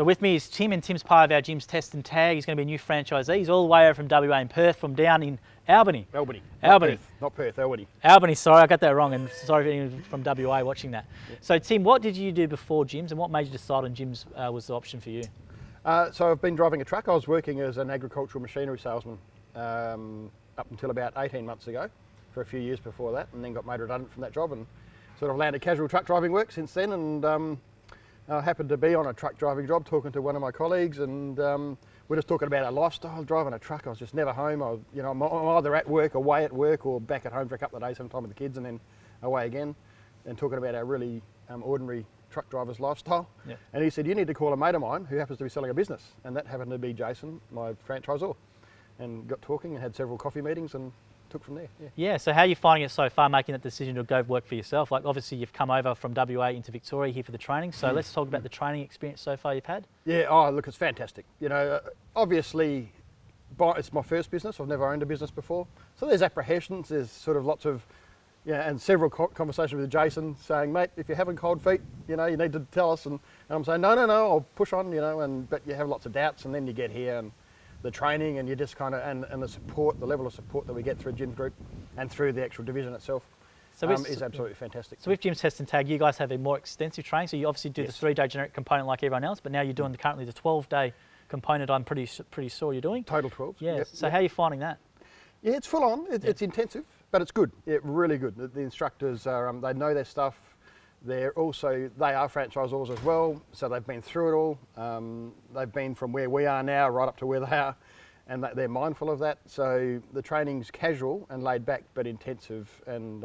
So with me is Tim, and Tim's part of our Gym's Test and Tag. He's going to be a new franchisee. He's all the way over from WA in Perth, from down in Albany. Albany. Not Perth, Albany. Albany, sorry, I got that wrong, and sorry for anyone from WA watching that. Yeah. So Tim, what did you do before gyms, and what made you decide on gyms was the option for you? So I've been driving a truck. I was working as an agricultural machinery salesman up until about 18 months ago, for a few years before that, and then got made redundant from that job and sort of landed casual truck driving work since then. And I happened to be on a truck driving job talking to one of my colleagues, and we're just talking about our lifestyle, driving a truck. I was just never home. I'm either at work, away at work, or back at home for a couple of days sometime with the kids and then away again, and talking about our really ordinary truck driver's lifestyle. Yep. And he said, you need to call a mate of mine who happens to be selling a business, and that happened to be Jason, my franchisor, and got talking and had several coffee meetings and took from there. Yeah, so how are you finding it so far, making that decision to go work for yourself? Like, obviously you've come over from WA into Victoria here for the training, so let's talk about the training experience so far you've had. Yeah, look, it's fantastic. Obviously it's my first business. I've never owned a business before, so there's apprehensions, there's sort of lots of and several conversations with Jason saying, mate, if you're having cold feet, you need to tell us, and I'm saying, no, I'll push on, but you have lots of doubts, and then you get here and the training, and you just kind of, and the support, the level of support that we get through Gym Group and through the actual division itself is absolutely fantastic. So with Gym's Test and Tag, you guys have a more extensive training, so you obviously do the 3-day generic component like everyone else, but now you're doing currently the 12-day component. I'm pretty sure you're doing. Total 12. Yeah, yep. So how are you finding that? Yeah, it's full on, it's intensive, but it's good, really good. The instructors, they know their stuff. They are franchisors as well, so they've been through it all. They've been from where we are now right up to where they are, and they're mindful of that. So the training's casual and laid back, but intensive, and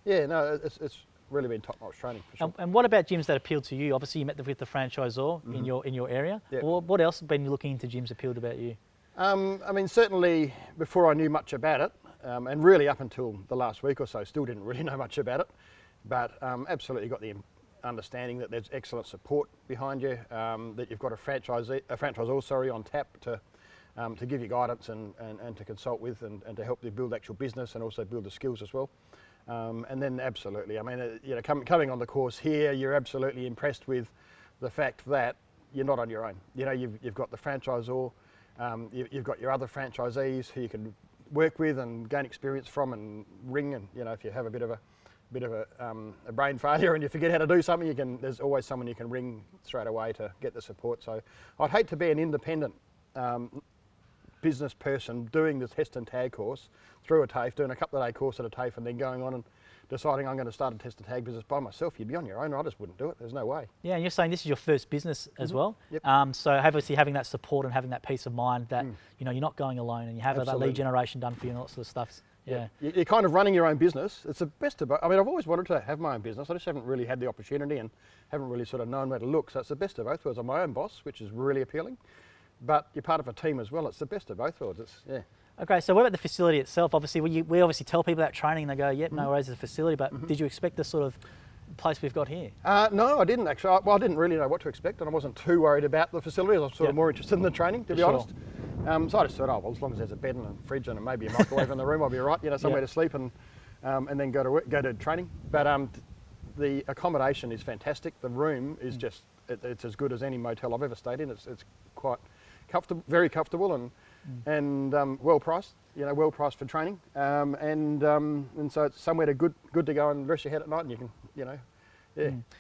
it's really been top-notch training for sure. And what about gyms that appeal to you? Obviously, you met with the franchisor in your area. Yep. What else have been looking into gyms appealed about you? Certainly before I knew much about it, and really up until the last week or so, still didn't really know much about it. But absolutely got the understanding that there's excellent support behind you, that you've got a franchisor on tap to give you guidance and to consult with and to help you build actual business and also build the skills as well. And then absolutely, coming on the course here, you're absolutely impressed with the fact that you're not on your own. You've got the franchisor, you've got your other franchisees who you can work with and gain experience from and ring, and if you have a bit of a brain failure and you forget how to do something, there's always someone you can ring straight away to get the support. So I'd hate to be an independent business person doing the Test and Tag course through a TAFE, doing a couple of day course at a TAFE, and then going on and deciding I'm going to start a Test and Tag business by myself. You'd be on your own. I just wouldn't do it. There's no way. Yeah, and you're saying this is your first business as well. Yep. So obviously having that support and having that peace of mind that you're not going alone, and you have that lead generation done for you and all that sort of stuff. Yeah. You're kind of running your own business. It's the best of both. I've always wanted to have my own business. I just haven't really had the opportunity and haven't really sort of known where to look. So it's the best of both worlds. I'm my own boss, which is really appealing, but you're part of a team as well. It's the best of both worlds. Okay, so what about the facility itself? Obviously, we obviously tell people that training, they go, yep, no worries, it's a facility, but did you expect the sort of place we've got here? No, I didn't actually. I didn't really know what to expect, and I wasn't too worried about the facility. I was sort of more interested in the training, to be honest. So I just thought, as long as there's a bed and a fridge and maybe a microwave in the room, I'll be all right. Somewhere to sleep and then go to training. But the accommodation is fantastic. The room is just it's as good as any motel I've ever stayed in. It's quite comfortable, very comfortable, and well priced. Well priced for training. And so it's somewhere good to go and rest your head at night, and you can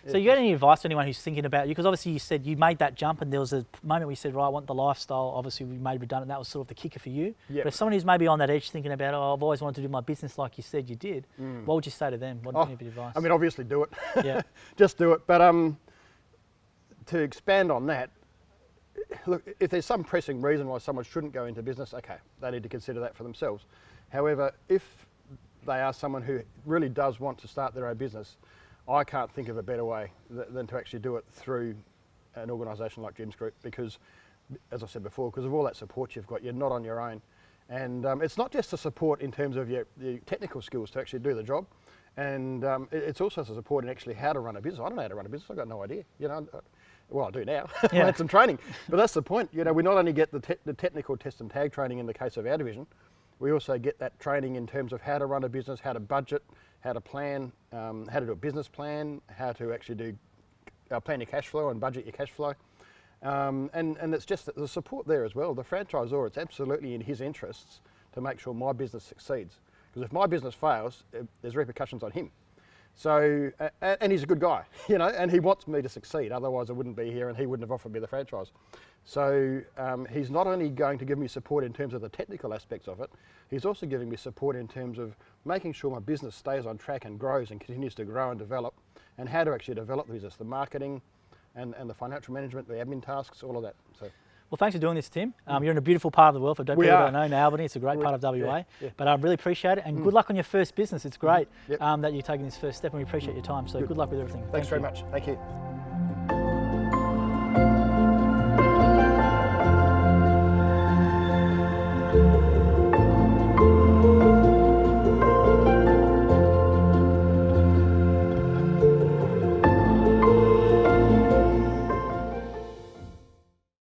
So you got any advice to anyone who's thinking about you? Because obviously you said you made that jump, and there was a moment where you said, right, I want the lifestyle. Obviously we made redundant. That was sort of the kicker for you. Yep. But if someone who's maybe on that edge thinking about, I've always wanted to do my business like you said you did, what would you say to them? What would be advice? Obviously do it. Just do it. But to expand on that, look, if there's some pressing reason why someone shouldn't go into business, okay, they need to consider that for themselves. However, if they are someone who really does want to start their own business, I can't think of a better way than to actually do it through an organisation like Gyms Group, because, as I said before, because of all that support you've got, you're not on your own. And it's not just the support in terms of your technical skills to actually do the job, and it's also the support in actually how to run a business. I don't know how to run a business. I've got no idea. Well, I do now. I had some training, but that's the point. We not only get the technical Test and Tag training in the case of our division, we also get that training in terms of how to run a business, how to budget, how to plan, how to do a business plan, how to actually do plan your cash flow and budget your cash flow, And it's just that the support there as well. The franchisor, it's absolutely in his interests to make sure my business succeeds. Because if my business fails, there's repercussions on him. So, and he's a good guy, you know, and he wants me to succeed. Otherwise I wouldn't be here and he wouldn't have offered me the franchise. So he's not only going to give me support in terms of the technical aspects of it, he's also giving me support in terms of making sure my business stays on track and grows and continues to grow and develop, and how to actually develop the business, the marketing and the financial management, the admin tasks, all of that. So. Well, thanks for doing this, Tim. You're in a beautiful part of the world. For people who don't know, Albany, it's a great part of WA. But I really appreciate it, and good luck on your first business. It's great that you're taking this first step, and we appreciate your time. So good luck with everything. Thanks very much. Thank you.